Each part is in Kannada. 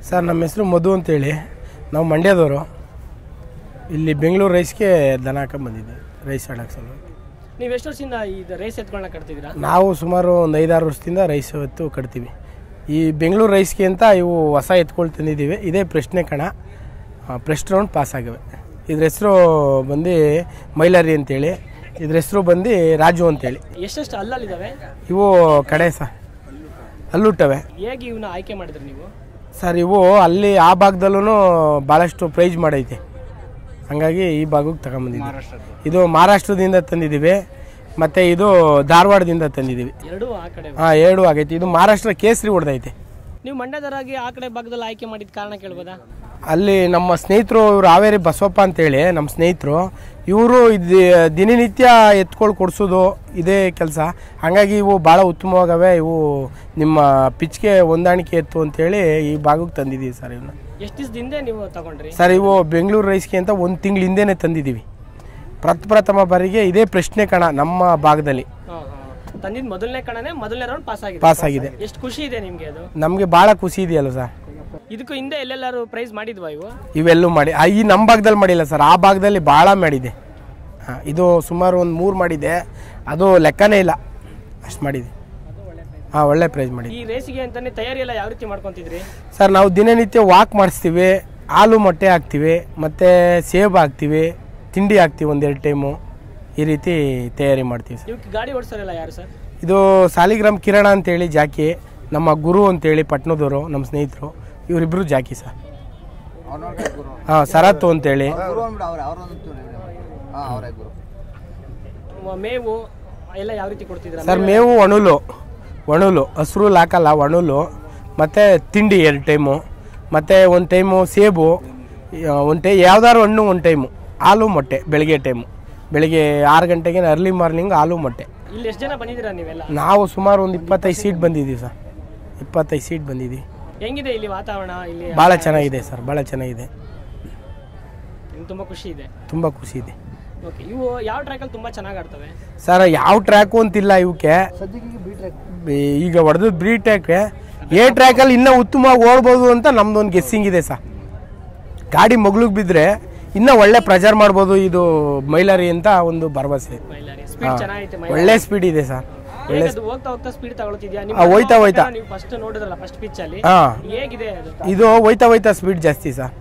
ಸರ್ ನಮ್ಮ ಹೆಸರು ಮಧು ಅಂತೇಳಿ, ನಾವು ಮಂಡ್ಯದವರು. ಇಲ್ಲಿ ಬೆಂಗಳೂರು ರೈಸ್ಗೆ ದನ ಹಾಕೊಂಡ್ಬಂದಿದ್ದೆ, ರೈಸ್ ಆಡೋಕ್ಕೆ ಸಲ. ನೀವು ಎಷ್ಟು ವರ್ಷದಿಂದ ಇದು ರೈಸ್ ಎತ್ಕೊಳ್ಳೋಣ ಕಟ್ತಿದ್ದೀರಾ? ನಾವು ಸುಮಾರು ಒಂದು 5-6 ವರ್ಷದಿಂದ ರೈಸ್ ಎತ್ತು ಕಟ್ತೀವಿ. ಈ ಬೆಂಗಳೂರು ರೈಸ್ಗೆ ಅಂತ ಇವು ಹೊಸ ಎತ್ಕೊಳ್ ತಂದಿದ್ದೀವಿ. ಇದೇ ಪ್ರಶ್ನೆ ಕಣ, ಫಸ್ಟ್ ರೌಂಡ್ ಪಾಸ್ ಆಗಿವೆ. ಇದ್ರ ಹೆಸರು ಬಂದು ಮೈಲಾರಿ ಅಂತೇಳಿ, ಇದ್ರ ಹೆಸರು ಬಂದು ರಾಜು ಅಂತೇಳಿ. ಎಷ್ಟೆಷ್ಟು ಅಲ್ಲಲ್ಲಿದ್ದಾವೆ ಇವು ಕಡೆ ಅಲ್ಲುಟ್ಟವೆ. ಹೇಗೆ ಇವನ್ನ ಆಯ್ಕೆ ಮಾಡಿದ್ರಿ ನೀವು? ಸರ್ ಇವು ಅಲ್ಲಿ ಆ ಭಾಗದಲ್ಲೂ ಭಾಳಷ್ಟು ಪ್ರೈಸ್ ಮಾಡೈತೆ, ಹಾಗಾಗಿ ಈ ಭಾಗಕ್ಕೆ ತಗೊಂಬಂದಿದ್ದೀವಿ. ಇದು ಮಹಾರಾಷ್ಟ್ರದಿಂದ ತಂದಿದ್ದೀವಿ, ಮತ್ತು ಇದು ಧಾರವಾಡದಿಂದ ತಂದಿದ್ದೀವಿ. ಎರಡು ಆ ಕಡೆ? ಹಾಂ, ಎರಡು ಆಗೈತಿ. ಇದು ಮಹಾರಾಷ್ಟ್ರ ಕೇಸರಿ ಹೊಡೆದೈತೆ. ನೀವು ಮಂಡ್ಯದವರಾಗಿ ಆ ಕಡೆ ಭಾಗದಲ್ಲಿ ಆಯ್ಕೆ ಮಾಡಿದ ಕಾರಣ ಕೇಳ್ಬೋದಾ? ಅಲ್ಲಿ ನಮ್ಮ ಸ್ನೇಹಿತರು, ಇವರು ಹಾವೇರಿ ಬಸವಪ್ಪ ಅಂತೇಳಿ ನಮ್ಮ ಸ್ನೇಹಿತರು, ಇವರು ಇದು ದಿನನಿತ್ಯ ಎತ್ಕೊಳ್ಳಿ ಕೊಡಿಸೋದು ಇದೇ ಕೆಲಸ. ಹಾಗಾಗಿ ಇವು ಭಾಳ ಉತ್ತಮವಾಗವೆ. ಇವು ನಿಮ್ಮ ಪಿಚ್ಗೆ ಹೊಂದಾಣಿಕೆ ಎತ್ತು ಅಂತೇಳಿ ಈ ಭಾಗಕ್ಕೆ ತಂದಿದ್ದೀವಿ ಸರ್. ಇವನ್ನ ಎಷ್ಟು ದಿವಸದಿಂದ ನೀವು ತಗೊಂಡ್ರಿ ಸರ್? ಇವು ಬೆಂಗಳೂರು ರೈಸ್ಗೆ ಅಂತ 1 ತಿಂಗಳ ಹಿಂದೆನೇ ತಂದಿದ್ದೀವಿ. ಪ್ರಥಮ ಬಾರಿಗೆ ಇದೇ ಪ್ರಶ್ನೆ ಕಣ ನಮ್ಮ ಭಾಗದಲ್ಲಿ ತಂದಿದ್ದು. ಮೊದಲನೇ ಕಣನೇ ಮೊದಲನೇ ರೌಂಡ್ ಪಾಸ್ ಆಗಿದೆ. ಎಷ್ಟು ಖುಷಿ ಇದೆ ನಿಮಗೆ? ಅದು ನಮಗೆ ಭಾಳ ಖುಷಿ ಇದೆಯಲ್ಲ ಸರ್. ಇದಕ್ಕೂ ಹಿಂದೆ ಎಲ್ಲೆಲ್ಲಾರು ಪ್ರೈಸ್ ಮಾಡಿದ್ವಾ ಇವು? ಇವೆಲ್ಲೂ ಮಾಡಿ ಈ ನಮ್ಮ ಭಾಗದಲ್ಲಿ ಮಾಡಿಲ್ಲ ಸರ್, ಆ ಭಾಗದಲ್ಲಿ ಭಾಳ ಮಾಡಿದೆ. ಹಾಂ, ಇದು ಸುಮಾರು ಒಂದು 3 ಮಾಡಿದೆ, ಅದು ಲೆಕ್ಕನೇ ಇಲ್ಲ, ಅಷ್ಟು ಮಾಡಿದೆ. ಹಾಂ, ಒಳ್ಳೆ ಪ್ರೈಸ್ ಮಾಡಿದೆ. ಈ ರೇಸಿಗೆ ಅಂತಾನೆ ತಯಾರಿ ಎಲ್ಲ ಯಾವ ರೀತಿ ಮಾಡ್ಕೊತಿದ್ರಿ ಸರ್? ನಾವು ದಿನನಿತ್ಯ ವಾಕ್ ಮಾಡಿಸ್ತೀವಿ, ಹಾಲು ಮೊಟ್ಟೆ ಹಾಕ್ತೀವಿ, ಮತ್ತು ಸೇಬು ಹಾಕ್ತೀವಿ, ತಿಂಡಿ ಹಾಕ್ತೀವಿ 1-2 ಟೈಮು. ಈ ರೀತಿ ತಯಾರಿ ಮಾಡ್ತೀವಿ ಸರ್. ಇವಕ್ಕೆ ಗಾಡಿ ಓಡಿಸೋರೆಲ್ಲ ಯಾರು ಸರ್? ಇದು ಸಾಲಿಗ್ರಾಮ್ ಕಿರಣ ಅಂತೇಳಿ ಜಾಕಿ, ನಮ್ಮ ಗುರು ಅಂತೇಳಿ ಪಟ್ನದವರು ನಮ್ಮ ಸ್ನೇಹಿತರು, ಇವರಿಬ್ಬರು ಜಾಕಿ ಸರ್. ಹಾಂ, ಸರತ್ತು ಅಂತೇಳಿ. ಮೇವು ಎಲ್ಲ ಯಾವ ರೀತಿ ಕೊಡ್ತಿದ್ರ ಸರ್? ಮೇವು ಒಣಲು ಹಸ್ರು ಹಾಕಲ್ಲ, ಒಣಲು, ಮತ್ತು ತಿಂಡಿ 2 ಟೈಮು, ಮತ್ತು 1 ಟೈಮು ಸೇಬು, 1 ಯಾವ್ದಾದ್ರು ಹಣ್ಣು 1 ಟೈಮು, ಹಾಲು ಮೊಟ್ಟೆ ಬೆಳಗ್ಗೆ ಟೈಮು. ಬೆಳಿಗ್ಗೆ 6 ಗಂಟೆಗೆ ಅರ್ಲಿ ಮಾರ್ನಿಂಗ್ ಹಾಲು ಮೊಟ್ಟೆ. ಇಲ್ಲಿ ಎಷ್ಟು ಜನ ಬಂದಿದ್ದೀರಾ ನೀವೆಲ್ಲ? ನಾವು ಸುಮಾರು ಒಂದು 25 ಸೀಟ್ ಬಂದಿದ್ದೀವಿ ಸರ್. 25 ಸೀಟ್ ಬಂದಿದ್ದೀವಿ. ಹೆಂಗಿದೆ ಇಲ್ಲಿ ವಾತಾವರಣ? ಇಲ್ಲಿ ಭಾಳ ಚೆನ್ನಾಗಿದೆ ಸರ್, ಭಾಳ ಚೆನ್ನಾಗಿದೆ. ತುಂಬ ಖುಷಿ ಇದೆ? ತುಂಬ ಖುಷಿ ಇದೆ. ಓಕೆ, ಇವು ಯಾವ ಟ್ರ್ಯಾಕಲ್ಲಿ ತುಂಬ ಚೆನ್ನಾಗಿ ಆಡ್ತವೆ ಸರ್? ಯಾವ ಟ್ರ್ಯಾಕು ಅಂತಿಲ್ಲ ಇವಕ್ಕೆ. ಈಗ ಹೊಡೆದು ಬ್ರೀ ಟ್ರ್ಯಾಕ್, ಎ ಟ್ರ್ಯಾಕಲ್ಲಿ ಇನ್ನೂ ಉತ್ತಮವಾಗಿ ಓಡ್ಬೋದು ಅಂತ ನಮ್ದೊಂದು ಗೆಸ್ಸಿಂಗ್ ಇದೆ ಸರ್. ಗಾಡಿ ಮಗ್ಳಿಗೆ ಬಿದ್ದರೆ ಇನ್ನೂ ಒಳ್ಳೆ ಪ್ರೆಜರ್ ಮಾಡ್ಬೋದು ಇದು ಮೈಲಾರಿ ಅಂತ ಒಂದು ಭರವಸೆ. ಒಳ್ಳೆ ಸ್ಪೀಡ್ ಇದೆ ಸರ್. ಹೋಗ್ತಾ ಸ್ಪೀಡ್ ತಗೊಳ್ತಿದ್ಯಾ? ಹೋಯ್ತಾ ನೀವು ಫಸ್ಟ್ ನೋಡಿದ್ರಲ್ಲ, ಫಸ್ಟ್ ಪಿಚ್ ಅಲ್ಲಿ ಹೇಗಿದೆ ಅದು? ಇದು ಹೋಯ್ತಾ ಸ್ಪೀಡ್ ಜಾಸ್ತಿ ಸರ್.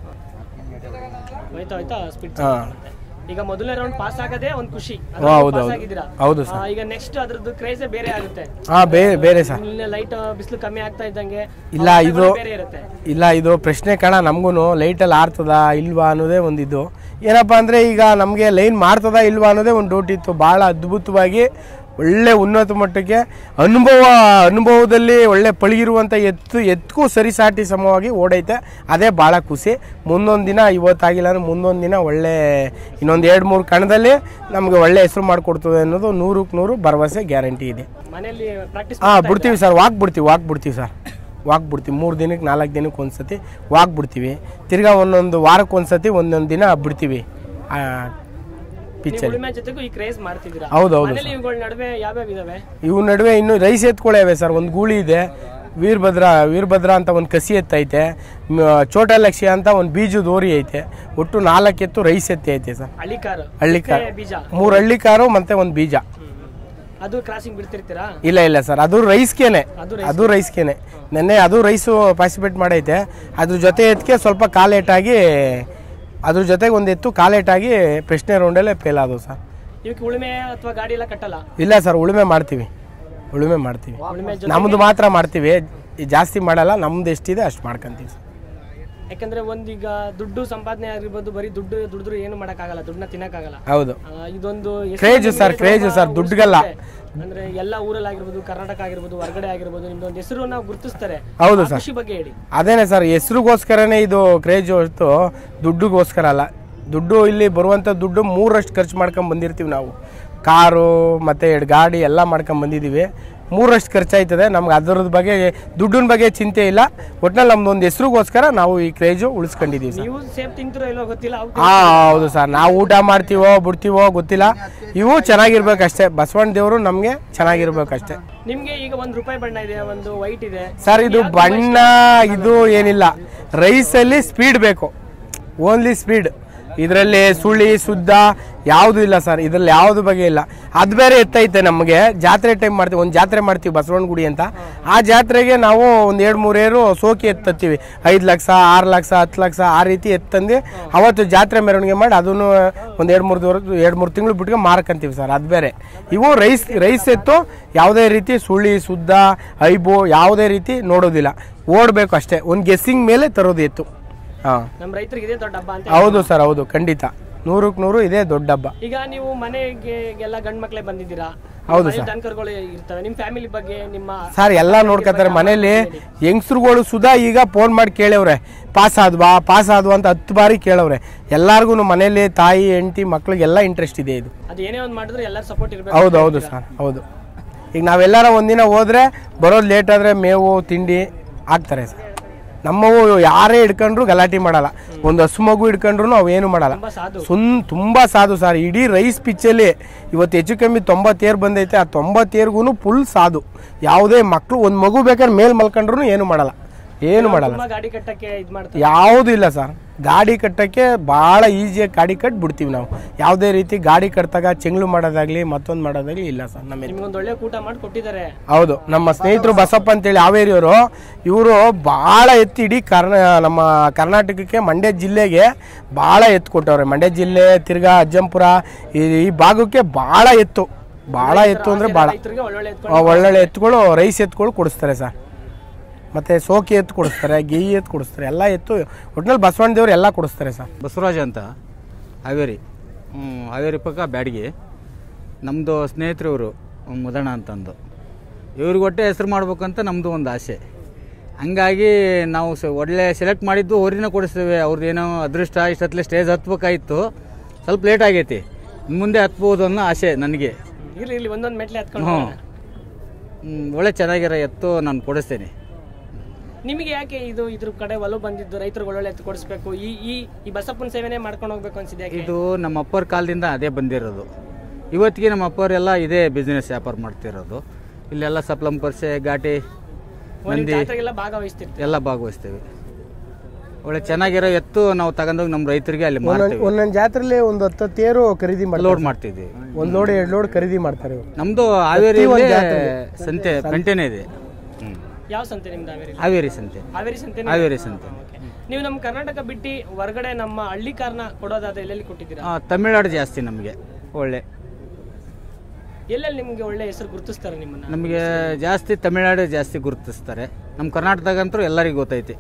ಹೋಯ್ತಾ ಸ್ಪೀಡ್. ಈಗ ಮೊದಲನೇ ರೌಂಡ್ ಪಾಸ್ ಆಗದೆ ಒಂದು ಖುಷಿ. ಹೌದು ಸರ್. ಈಗ ನೆಕ್ಸ್ಟ್ ಅದ್ರದ್ದು ಕ್ರೇಜ್ ಬೇರೆ ಆಗುತ್ತೆ. ಬೇರೆ ಸರ್. ಲೈಟ್ ಬಿಸಿಲು ಕಮ್ಮಿ ಆಗ್ತಾ ಇದ್ದಂಗೆ ಇಲ್ಲ ಇದು ಪ್ರಶ್ನೆ ಕಣ. ನಮಗೂ ಲೈಟಲ್ಲಿ ಆರ್ತದ ಇಲ್ವಾ ಅನ್ನೋದೇ ಒಂದಿದ್ದು. ಏನಪ್ಪ ಅಂದರೆ ಈಗ ನಮಗೆ ಲೈನ್ ಮಾಡ್ತದ ಇಲ್ವಾ ಅನ್ನೋದೇ ಒಂದು ಡೌಟ್ ಇತ್ತು. ಭಾಳ ಅದ್ಭುತವಾಗಿ ಒಳ್ಳೆ ಉನ್ನತ ಮಟ್ಟಕ್ಕೆ ಅನುಭವದಲ್ಲಿ ಒಳ್ಳೆ ಪಳಗಿರುವಂಥ ಎತ್ತಿಗೂ ಸರಿಸಾಟಿ ಸಮವಾಗಿ ಓಡೈತೆ. ಅದೇ ಭಾಳ ಖುಷಿ. ಮುಂದೊಂದು ದಿನ, ಇವತ್ತಾಗಿಲ್ಲ ಅಂದ್ರೆ ಮುಂದೊಂದು ದಿನ ಒಳ್ಳೆ ಇನ್ನೊಂದು 2-3 ಕಣದಲ್ಲಿ ನಮಗೆ ಒಳ್ಳೆ ಹೆಸರು ಮಾಡಿಕೊಡ್ತದೆ ಅನ್ನೋದು 100ಕ್ಕೆ 100 ಭರವಸೆ ಗ್ಯಾರಂಟಿ ಇದೆ. ಬಿಡ್ತೀವಿ ಸರ್, ವಾಕ್ ಬಿಡ್ತೀವಿ ಸರ್. 3 ದಿನಕ್ಕೆ 4 ದಿನಕ್ಕೆ ಒಂದ್ಸತಿ ವಾಕ್ ಬಿಡ್ತೀವಿ. ತಿರ್ಗಾ ಒಂದೊಂದು ವಾರಕ್ಕೆ ಒಂದ್ಸತಿ ಒಂದೊಂದು ದಿನ ಬಿಡ್ತೀವಿ ಪಿಚ್ಚಲ್ಲಿ. ಹೌದು. ಇವು ನಡುವೆ ಇನ್ನು ರೈಸ್ ಎತ್ಕೊಳ್ಳೇವೆ ಸರ್. ಒಂದು ಗೂಳಿ ಇದೆ, ವೀರಭದ್ರ ಅಂತ ಒಂದು ಕಸಿ ಎತ್ತೈತೆ, ಚೋಟಾ ಲಕ್ಷ್ಯ ಅಂತ ಒಂದು ಬೀಜದ ಓರಿ ಐತೆ. ಒಟ್ಟು 4 ಎತ್ತು ರೈಸ್ ಎತ್ತಿ ಐತೆ ಸರ್. ಹಳ್ಳಿಕಾರು 3 ಹಳ್ಳಿಕಾರು ಮತ್ತೆ ಒಂದು ಬೀಜ. ಅದು ಕ್ರಾಸಿಂಗ್ ಬಿಡ್ತಿರ್ತೀರಾ? ಇಲ್ಲ ಸರ್, ಅದು ರೈಸ್ಗೆನೆ. ನೆನ್ನೆ ಅದು ರೈಸು ಪಾರ್ಟಿಸಿಪೇಟ್ ಮಾಡೈತೆ. ಅದ್ರ ಜೊತೆ ಎತ್ತಿಗೆ ಸ್ವಲ್ಪ ಕಾಲೇಟಾಗಿ, ಅದ್ರ ಜೊತೆಗೆ ಒಂದು ಎತ್ತು ಕಾಲೇಟಾಗಿ ಪ್ರಶ್ನೆ ರೌಂಡಲ್ಲೇ ಫೇಲ್ ಆದವು ಸರ್. ಉಳುಮೆ ಅಥವಾ ಗಾಡಿ ಎಲ್ಲ ಕಟ್ಟಲ್ಲ? ಇಲ್ಲ ಸರ್, ಉಳುಮೆ ಮಾಡ್ತೀವಿ. ನಮ್ಮದು ಮಾತ್ರ ಮಾಡ್ತೀವಿ, ಜಾಸ್ತಿ ಮಾಡಲ್ಲ. ನಮ್ದು ಎಷ್ಟಿದೆ ಅಷ್ಟು ಮಾಡ್ಕೊಂತೀವಿ ಸರ್. ಯಾಕಂದ್ರೆ ಒಂದೀಗ ದುಡ್ಡು ಸಂಪಾದನೆ ಆಗಿರ್ಬೋದು, ಬರೀ ದುಡ್ಡು ಏನು ಮಾಡೋಕ್ಕಾಗಲ್ಲ, ದುಡ್ಡನ್ನ ತಿನ್ನಕ್ಕಾಗಲ್ಲ. ಹೌದು, ಇದೊಂದು ಕ್ರೇಜು ಸರ್ ದುಡ್ಡುಗಲ್ಲ. ಅಂದ್ರೆ ಎಲ್ಲ ಊರಲ್ಲಿ ಆಗಿರ್ಬೋದು, ಕರ್ನಾಟಕ ಆಗಿರ್ಬೋದು, ಹೊರಗಡೆ ಆಗಿರ್ಬೋದು, ನಿಮ್ದೊಂದು ಹೆಸರು ನಾವು ಗುರುತಿಸ್ತಾರೆ. ಹೌದು ಸರ್. ಖುಷಿ ಬಗ್ಗೆ ಹೇಳಿ. ಅದೇನೆ ಸರ್, ಹೆಸರುಗೋಸ್ಕರನೇ ಇದು ಕ್ರೇಜು ಹೊರತು ದುಡ್ಡುಗೋಸ್ಕರ ಅಲ್ಲ. ದುಡ್ಡು ಇಲ್ಲಿ ಬರುವಂಥ ದುಡ್ಡು 3ರಷ್ಟು ಖರ್ಚು ಮಾಡ್ಕೊಂಡು ಬಂದಿರ್ತೀವಿ ನಾವು. ಕಾರು ಮತ್ತು 2 ಗಾಡಿ ಎಲ್ಲ ಮಾಡ್ಕೊಂಡು ಬಂದಿದ್ದೀವಿ. 3ರಷ್ಟು ಖರ್ಚಾಯ್ತದೆ ನಮ್ಗೆ. ಅದರದ ಬಗ್ಗೆ ದುಡ್ಡಿನ ಬಗ್ಗೆ ಚಿಂತೆ ಇಲ್ಲ. ಒಟ್ಟಿನಲ್ಲಿ ನಮ್ದೊಂದು ಹೆಸರುಗೋಸ್ಕರ ನಾವು ಈ ಕ್ರೇಜು ಉಳಿಸ್ಕೊಂಡಿದ್ದೀವಿ ಸರ್. ಹೌದು ಸರ್, ನಾವು ಊಟ ಮಾಡ್ತೀವೋ ಬಿಡ್ತೀವೋ ಗೊತ್ತಿಲ್ಲ. ಇವು ಚೆನ್ನಾಗಿರ್ಬೇಕಷ್ಟೇ. ಬಸವಣ್ಣ ದೇವರು ನಮಗೆ ಚೆನ್ನಾಗಿರ್ಬೇಕಷ್ಟೇ. ನಿಮಗೆ ಈಗ ₹1 ಬಣ್ಣ ಇದೆ, ಒಂದು ವೈಟ್ ಇದೆ ಸರ್. ಇದು ಬಣ್ಣ ಇದು ಏನಿಲ್ಲ ರೈಸಲ್ಲಿ ಸ್ಪೀಡ್ ಬೇಕು, ಓನ್ಲಿ ಸ್ಪೀಡ್. ಇದರಲ್ಲಿ ಸುಳಿ ಸುದ್ದ ಯಾವುದು ಇಲ್ಲ ಸರ್, ಇದರಲ್ಲಿ ಯಾವುದು ಬಗ್ಗೆ ಇಲ್ಲ. ಅದು ಬೇರೆ ಎತ್ತೈತೆ ನಮಗೆ. ಜಾತ್ರೆ ಟೈಮ್ ಮಾಡ್ತೀವಿ, ಒಂದು ಜಾತ್ರೆ ಮಾಡ್ತೀವಿ ಬಸವಣ್ಣ ಗುಡಿ ಅಂತ. ಆ ಜಾತ್ರೆಗೆ ನಾವು ಒಂದು 2-3 ಏರು ಸೋಕಿ ಎತ್ತತ್ತೀವಿ. 5 ಲಕ್ಷ 6 ಲಕ್ಷ 10 ಲಕ್ಷ ಆ ರೀತಿ ಎತ್ತಂದು ಅವತ್ತು ಜಾತ್ರೆ ಮೆರವಣಿಗೆ ಮಾಡಿ ಅದನ್ನು ಒಂದು 2-3 ತಿಂಗಳು ಬಿಟ್ಗೆ ಮಾರ್ಕಂತೀವಿ ಸರ್. ಅದು ಬೇರೆ. ಇವು ರೈಸ್ ಎತ್ತು ಯಾವುದೇ ರೀತಿ ಸುಳಿ ಸುದ್ದ ಐಬು ಯಾವುದೇ ರೀತಿ ನೋಡೋದಿಲ್ಲ, ಓಡಬೇಕು ಅಷ್ಟೇ. ಒಂದು ಗೆಸ್ಸಿಂಗ್ ಮೇಲೆ ತರೋದು ಎತ್ತು. ನಮ್ಮ ರೈತರಿಗೆ ಇದೇ ದೊಡ್ಡ ಹಬ್ಬ ಅಂತ. ಹೌದು ಸರ್, ಹೌದು, ಖಂಡಿತ 100ಕ್ಕೆ 100 ಇದೇ ದೊಡ್ಡ ಹಬ್ಬ. ಈಗ ನೀವು ಮನೆಗೆ ಎಲ್ಲ ಗಂಡು ಮಕ್ಕಳೇ ಬಂದಿದ್ದೀರಾ? ಹೌದು ಸರ್. ದನಕರುಗಳು ಇರ್ತವೆ, ನಿಮ್ಮ ಫ್ಯಾಮಿಲಿ ಬಗ್ಗೆ ನಿಮ್ಮ ಸರ್ ಎಲ್ಲ ನೋಡ್ಕೊತಾರೆ ಮನೇಲಿ. ಹೆಂಗಸ್ರುಗಳು ಸುಧಾ ಈಗ ಫೋನ್ ಮಾಡಿ ಕೇಳವ್ರೆ, ಪಾಸ್ ಆದ್ವಾ ಅಂತ 10 ಬಾರಿ ಕೇಳವ್ರೆ. ಎಲ್ಲಾರ್ಗು ಮನೇಲಿ ತಾಯಿ ಹೆಂಡತಿ ಮಕ್ಳಿಗೆಲ್ಲ ಇಂಟ್ರೆಸ್ಟ್ ಇದೆ ಇದು. ಅದು ಏನೇ ಒಂದು ಮಾಡಿದ್ರೆ ಎಲ್ಲರೂ ಸಪೋರ್ಟ್ ಇರಬೇಕು. ಹೌದು ಹೌದು ಸರ್, ಹೌದು. ಈಗ ನಾವೆಲ್ಲರ ಒಂದಿನ ಹೋದ್ರೆ ಬರೋದು ಲೇಟ್ ಆದರೆ ಮೇವು ತಿಂಡಿ ಹಾಕ್ತಾರೆ ಸರ್. ನಮ್ಮವು ಯಾರೇ ಹಿಡ್ಕೊಂಡ್ರು ಗಲಾಟೆ ಮಾಡಲ್ಲ. ಒಂದು ಹಸು ಮಗು ಹಿಡ್ಕೊಂಡ್ರು ಅವೇನು ಮಾಡಲ್ಲ. ತುಂಬಾ ಸಾಧು ಸರ್. ಇಡೀ ರೈಸ್ ಪಿಚ್ಚಲ್ಲಿ ಇವತ್ತು ಹೆಚ್ಚು ಕಮ್ಮಿ 90 ಏರ್ ಬಂದೈತೆ. ಆ 90 ಏರ್ಗೂ ಫುಲ್ ಸಾಧು. ಯಾವುದೇ ಮಕ್ಕಳು ಒಂದು ಮಗು ಬೇಕಾದ್ರೆ ಮೇಲ್ ಮಲ್ಕೊಂಡ್ರು ಏನು ಮಾಡಲ್ಲ, ಏನು ಮಾಡಲ್ಲ. ಗಾಡಿ ಕಟ್ಟಕ್ಕೆ ಯಾವುದು ಇಲ್ಲ ಸರ್. ಗಾಡಿ ಕಟ್ಟಕ್ಕೆ ಭಾಳ ಈಸಿಯಾಗಿ ಗಾಡಿ ಕಟ್ಟಿ ಬಿಡ್ತೀವಿ ನಾವು. ಯಾವುದೇ ರೀತಿ ಗಾಡಿ ಕಟ್ಟಾಗ ಚೆಂಗ್ಳು ಮಾಡೋದಾಗ್ಲಿ ಮತ್ತೊಂದು ಮಾಡೋದಾಗ್ಲಿ ಇಲ್ಲ ಸರ್. ನಮಗೆ ಒಳ್ಳೆ ಊಟ ಮಾಡಿ ಕೊಟ್ಟಿದ್ದಾರೆ. ಹೌದು, ನಮ್ಮ ಸ್ನೇಹಿತರು ಬಸಪ್ಪ ಅಂತೇಳಿ ಹಾವೇರಿಯವರು, ಇವರು ಭಾಳ ಎತ್ತು ಇಡೀ ನಮ್ಮ ಕರ್ನಾಟಕಕ್ಕೆ ಮಂಡ್ಯ ಜಿಲ್ಲೆಗೆ ಭಾಳ ಎತ್ತು ಕೊಟ್ಟವ್ರೆ. ಮಂಡ್ಯ ಜಿಲ್ಲೆ ತಿರ್ಗಾ ಅಜ್ಜಂಪುರ ಈ ಭಾಗಕ್ಕೆ ಭಾಳ ಎತ್ತು ಅಂದರೆ ಭಾಳ ಒಳ್ಳೊಳ್ಳೆ ಎತ್ತುಗಳು, ರೈಸ್ ಎತ್ತುಗಳು ಕೊಡಿಸ್ತಾರೆ ಸರ್. ಮತ್ತು ಸೋಕಿ ಎತ್ತು ಕೊಡಿಸ್ತಾರೆ, ಗೆಯಿ ಎತ್ತು ಕೊಡಿಸ್ತಾರೆ, ಎಲ್ಲ ಎತ್ತು ಒಟ್ಟಿನಲ್ಲಿ ಬಸವಣ್ಣ ದೇವ್ರು ಎಲ್ಲ ಕೊಡಿಸ್ತಾರೆ ಸರ್. ಬಸವರಾಜ ಅಂತ ಹಾವೇರಿ ಪಕ್ಕ ಬ್ಯಾಡಿಗೆ. ನಮ್ಮದು ಸ್ನೇಹಿತರವರು ಮುದಣ ಅಂತಂದು, ಇವ್ರಿಗೆ ಒಟ್ಟೆ ಹೆಸರು ಮಾಡ್ಬೇಕಂತ ನಮ್ಮದು ಒಂದು ಆಸೆ. ಹಂಗಾಗಿ ನಾವು ಒಳ್ಳೆ ಸೆಲೆಕ್ಟ್ ಮಾಡಿದ್ದು ಅವ್ರನ್ನ ಕೊಡಿಸ್ತೇವೆ. ಅವ್ರದ್ದೇನೋ ಅದೃಷ್ಟ ಇಷ್ಟೊತ್ತಲೇ ಸ್ಟೇಜ್ ಹತ್ಬೇಕಾಗಿತ್ತು, ಸ್ವಲ್ಪ ಲೇಟ್ ಆಗೈತಿ. ಮುಂದೆ ಹತ್ಬೋದು ಅನ್ನೋ ಆಸೆ ನನಗೆ. ಒಂದೊಂದು ಮೆಟ್ಲೆ ಹತ್ಕೊಂಡು ಒಳ್ಳೆ ಚೆನ್ನಾಗಿರೋ ಎತ್ತು ನಾನು ಕೊಡಿಸ್ತೇನೆ. ನಿಮಗೆ ಯಾಕೆ ಇದ್ರ ಕಡೆ ಒಲವು ಬಂದಿದ್ದು? ರೈತರು ಒಳ್ಳೊಳ್ಳೆ ಎತ್ತು ಕೊಡಿಸ್ಬೇಕು, ಈ ಬಸಪ್ಪನ ಸೇವೆನೇ ಮಾಡ್ಕೊಂಡು ಹೋಗ್ಬೇಕು ಅನ್ಸಿದೆ? ಇದು ನಮ್ಮ ಅಪ್ಪರ ಕಾಲದಿಂದ ಅದೇ ಬಂದಿರೋದು. ಇವತ್ತಿಗೆ ನಮ್ಮ ಅಪ್ಪರೆಲ್ಲ ಇದೇ ಬಿಸ್ನೆಸ್ ವ್ಯಾಪಾರ ಮಾಡ್ತಿರೋದು. ಇಲ್ಲೆಲ್ಲ ಸಪ್ಲಂ ಪರ್ಸೆ ಘಾಟಿ ಮಂದಿ ಎಲ್ಲ ಭಾಗವಹಿಸ್ತೇವೆ. ಒಳ್ಳೆ ಚೆನ್ನಾಗಿರೋ ಎತ್ತು ನಾವು ತಗೊಂಡೋಗಿ ನಮ್ಮ ರೈತರಿಗೆ ಅಲ್ಲಿ ಒಂದೊಂದು ಜಾತ್ರೆಲಿ ಒಂದು 10 ತೇರು ಖರೀದಿ ಮಾಡಿ ಲೋಡ್ ಮಾಡ್ತಿದ್ವಿ. 1 ಲೋಡ್ 2 ಲೋಡ್ ಖರೀದಿ ಮಾಡ್ತಾರೆ. ನಮ್ದು ಹಾವೇರಿ ಸಂತೆ ಗಂಟೆನೇ ಇದೆ. ಯಾವ ಸಂತೆ ನಿಮ್ದು? ಹಾವೇರಿ ಸಂತೆ. ಹಾವೇರಿ ಸಂತೆ. ನೀವು ನಮ್ಮ ಕರ್ನಾಟಕ ಬಿಟ್ಟು ಹೊರಗಡೆ ನಮ್ಮ ಹಳ್ಳಿ ಕಾರ್ನ ಕೊಡೋದಾದ್ರೆ ಎಲ್ಲೆಲ್ಲಿ ಕೊಟ್ಟಿದ್ದೀರಾ? ತಮಿಳ್ನಾಡು ಜಾಸ್ತಿ ನಮಗೆ. ಒಳ್ಳೆ ಎಲ್ಲೆಲ್ಲಿ ನಿಮಗೆ ಒಳ್ಳೆ ಹೆಸರು ಗುರುತಿಸ್ತಾರೆ ನಿಮ್ಮನ್ನ? ನಮಗೆ ಜಾಸ್ತಿ ತಮಿಳ್ನಾಡು ಜಾಸ್ತಿ ಗುರುತಿಸ್ತಾರೆ. ನಮ್ಮ ಕರ್ನಾಟಕದಾಗಂತೂ ಎಲ್ಲರಿಗೂ ಗೊತ್ತೈತಿ.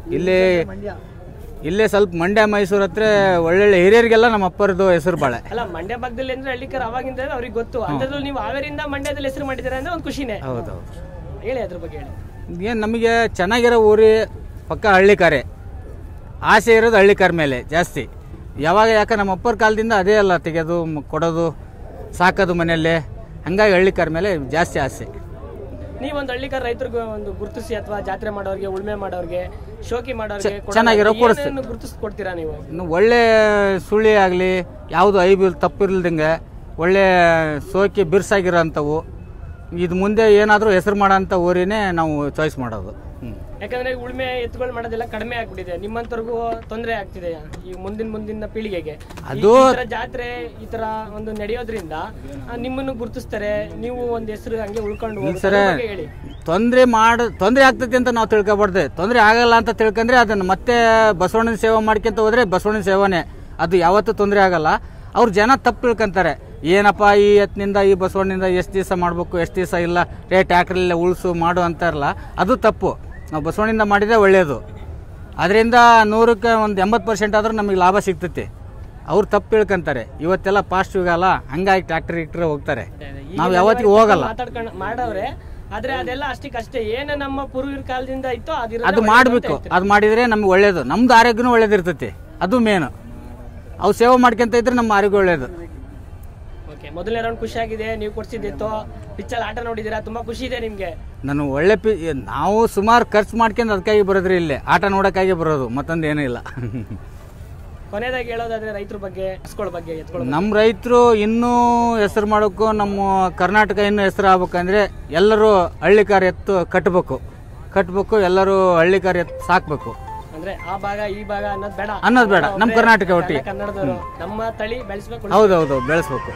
ಇಲ್ಲೇ ಸ್ವಲ್ಪ ಮಂಡ್ಯ ಮೈಸೂರು ಹತ್ರ ಒಳ್ಳೊಳ್ಳೆ ಹಿರಿಯರಿಗೆಲ್ಲ ನಮ್ಮ ಅಪ್ಪರದು ಹೆಸರು ಬಾಳೆ. ಅಲ್ಲ, ಮಂಡ್ಯ ಭಾಗದಲ್ಲಿ ಅಂದ್ರೆ ಹಳ್ಳಿಕಾರ ಅವಾಗಿಂದ ಅವ್ರಿಗೆ ಗೊತ್ತು. ಅಂತದ್ರಲ್ಲಿ ನೀವು ಹಾವೇರಿಯಿಂದ ಮಂಡ್ಯದಲ್ಲಿ ಹೆಸರು ಮಾಡಿದ್ದೀರಾ ಅಂದ್ರೆ ಒಂದು ಖುಷಿನೇ. ಹೌದೌದು. ಹೇಳಿ ಅದ್ರ ಬಗ್ಗೆ ಹೇಳಿ. ಏನು ನಮಗೆ ಚೆನ್ನಾಗಿರೋ ಊರಿ ಪಕ್ಕ ಹಳ್ಳಿಕಾರೆ. ಆಸೆ ಇರೋದು ಹಳ್ಳಿಕಾರ ಮೇಲೆ ಜಾಸ್ತಿ. ಯಾಕೆ ನಮ್ಮ ಅಪ್ಪರ ಕಾಲದಿಂದ ಅದೇ ಅಲ್ಲ, ತೆಗೆದು ಕೊಡೋದು ಸಾಕೋದು ಮನೆಯಲ್ಲೇ. ಹಂಗಾಗಿ ಹಳ್ಳಿಕಾರ ಮೇಲೆ ಜಾಸ್ತಿ ಆಸೆ. ನೀವೊಂದು ಹಳ್ಳಿಕಾರ ರೈತರಿಗೆ ಒಂದು ಗುರುತಿಸಿ ಅಥವಾ ಜಾತ್ರೆ ಮಾಡೋರಿಗೆ, ಉಳ್ಮೆ ಮಾಡೋರಿಗೆ, ಶೋಕಿ ಮಾಡೋರಿಗೆ ಚೆನ್ನಾಗಿರೋ ಕೊಡಿಸ್ತೀವಿ. ಗುರುತಿಸ್ಕೊಡ್ತೀರಾ ನೀವು? ಒಳ್ಳೆ ಸುಳ್ಳಿ ಆಗಲಿ, ಯಾವುದು ಐಬು ತಪ್ಪಿರ್ಲ್ದಂಗೆ ಒಳ್ಳೆ ಸೋಕಿ ಬಿರ್ಸಾಗಿರೋ ಅಂಥವು. ಇದು ಮುಂದೆ ಏನಾದರೂ ಹೆಸರು ಮಾಡೋಂಥ ಊರಿನೇ ನಾವು ಚಾಯ್ಸ್ ಮಾಡೋದು. ಯಾಕಂದ್ರೆ ಉಳ್ಮೆ ಎತ್ತುಗಳು ಮಾಡೋದೆಲ್ಲ ಕಡಿಮೆ ಆಗ್ಬಿಟ್ಟಿದೆ. ನಿಮ್ಮಂತವ್ರಿಗೂ ತೊಂದರೆ ಆಗ್ತಿದೆ ಈ ಮುಂದಿನ ಪೀಳಿಗೆಗೆ. ಅದು ಜಾತ್ರೆ ಈ ತರ ಒಂದು ನಡೆಯೋದ್ರಿಂದ ನಿಮ್ಮನ್ನು ಗುರುತಿಸ್ತಾರೆ. ನೀವು ಒಂದು ಹೆಸರು ಹಂಗೆ ಉಳ್ಕೊಂಡು ಹೇಳಿ. ತೊಂದರೆ ಆಗ್ತೈತಿ ಅಂತ ನಾವು ತಿಳ್ಕೊಬಾರ್ದು. ತೊಂದರೆ ಆಗಲ್ಲ ಅಂತ ತಿಳ್ಕೊಂಡ್ರೆ ಅದನ್ನ ಮತ್ತೆ ಬಸವಣ್ಣನ ಸೇವೆ ಮಾಡ್ಕೊಂತ ಹೋದ್ರೆ ಬಸವಣ್ಣನ ಸೇವನೆ ಅದು ಯಾವತ್ತೂ ತೊಂದರೆ ಆಗಲ್ಲ. ಅವ್ರು ಜನ ತಪ್ಪು ತಿಳ್ಕೊಂತಾರೆ. ಏನಪ್ಪ ಈ ಎತ್ತಿನಿಂದ ಈ ಬಸವಣ್ಣಿಂದ ಎಷ್ಟು ದಿವಸ ಮಾಡಬೇಕು, ಎಷ್ಟು ದಿವಸ ಇಲ್ಲ, ಟ್ಯಾಕ್ಟ್ರಲ್ಲೇ ಉಳಿಸು ಮಾಡು ಅಂತಾರಲ್ಲ, ಅದು ತಪ್ಪು. ನಾವು ಬಸವಣ್ಣಿಂದ ಮಾಡಿದರೆ ಒಳ್ಳೆಯದು. ಅದರಿಂದ 100ಕ್ಕೆ ಒಂದು 80% ಆದರೂ ನಮಗೆ ಲಾಭ ಸಿಗ್ತೈತಿ. ಅವ್ರು ತಪ್ಪು ತಿಳ್ಕೊಂತಾರೆ. ಇವತ್ತೆಲ್ಲ ಫಾಸ್ಟ್ ಯುಗಲ್ಲ, ಹಂಗಾಗಿ ಟ್ಯಾಕ್ಟರ್ ಹೋಗ್ತಾರೆ. ನಾವು ಯಾವತ್ತಿಗೂ ಹೋಗಲ್ಲ. ಮಾಡವ್ರೆ, ಆದ್ರೆ ಅದೆಲ್ಲ ಅಷ್ಟೇ. ಏನು ನಮ್ಮ ಪೂರ್ವಿಕರ ಕಾಲದಿಂದ ಇತ್ತು ಅದು ಮಾಡಬೇಕು. ಅದು ಮಾಡಿದರೆ ನಮ್ಗೆ ಒಳ್ಳೇದು. ನಮ್ದು ಆರೋಗ್ಯನೂ ಒಳ್ಳೇದಿರ್ತೈತಿ. ಅದು ಮೇನು. ಅವು ಸೇವೆ ಮಾಡ್ಕೊಂತ ಇದ್ರೆ ನಮ್ಮ ಆರೋಗ್ಯ ಒಳ್ಳೇದು. ಮೊದಲನೇ ರೌಂಡ್ ಖುಷಿ ಆಗಿದೆ. ನೀವು ಕೊಡ್ಸಿದ್ದಿತ್ತು ಪಿಚ್ಚಲ್ಲಿ ಆಟ ನೋಡಿದ್ದೀರಾ, ತುಂಬಾ ಖುಷಿ ಇದೆ ನಿಮ್ಗೆ? ನಾನು ಒಳ್ಳೆ ನಾವು ಸುಮಾರು ಖರ್ಚು ಮಾಡ್ಕೊಂಡು ಅದಕ್ಕಾಗಿ ಬರೋದ್ರಿ. ಇಲ್ಲೇ ಆಟ ನೋಡೋಕ್ಕಾಗಿ ಬರೋದು, ಮತ್ತೊಂದು ಏನೂ ಇಲ್ಲ. ಕೊನೆಯದಾಗಿ ಹೇಳೋದಾದ್ರೆ ರೈತರ ಬಗ್ಗೆ, ನಮ್ಮ ರೈತರು ಇನ್ನೂ ಹೆಸರು ಮಾಡೋಕ್ಕೂ, ನಮ್ಮ ಕರ್ನಾಟಕ ಇನ್ನೂ ಹೆಸರು ಆಗ್ಬೇಕಂದ್ರೆ ಎಲ್ಲರೂ ಹಳ್ಳಿಕಾರ ಎತ್ತು ಕಟ್ಟಬೇಕು. ಎಲ್ಲರೂ ಹಳ್ಳಿಕಾರ ಎತ್ತು ಸಾಕಬೇಕು. ಅಂದ್ರೆ ಆ ಭಾಗ ಈ ಭಾಗ ಅನ್ನೋದು ಬೇಡ ನಮ್ಮ ಕರ್ನಾಟಕ ಒಟ್ಟಿ ಕನ್ನಡದವರು ನಮ್ಮ ತಳಿ ಬೆಳೆಸ್ಬೇಕು. ಹೌದೌದು ಬೆಳೆಸ್ಬೇಕು.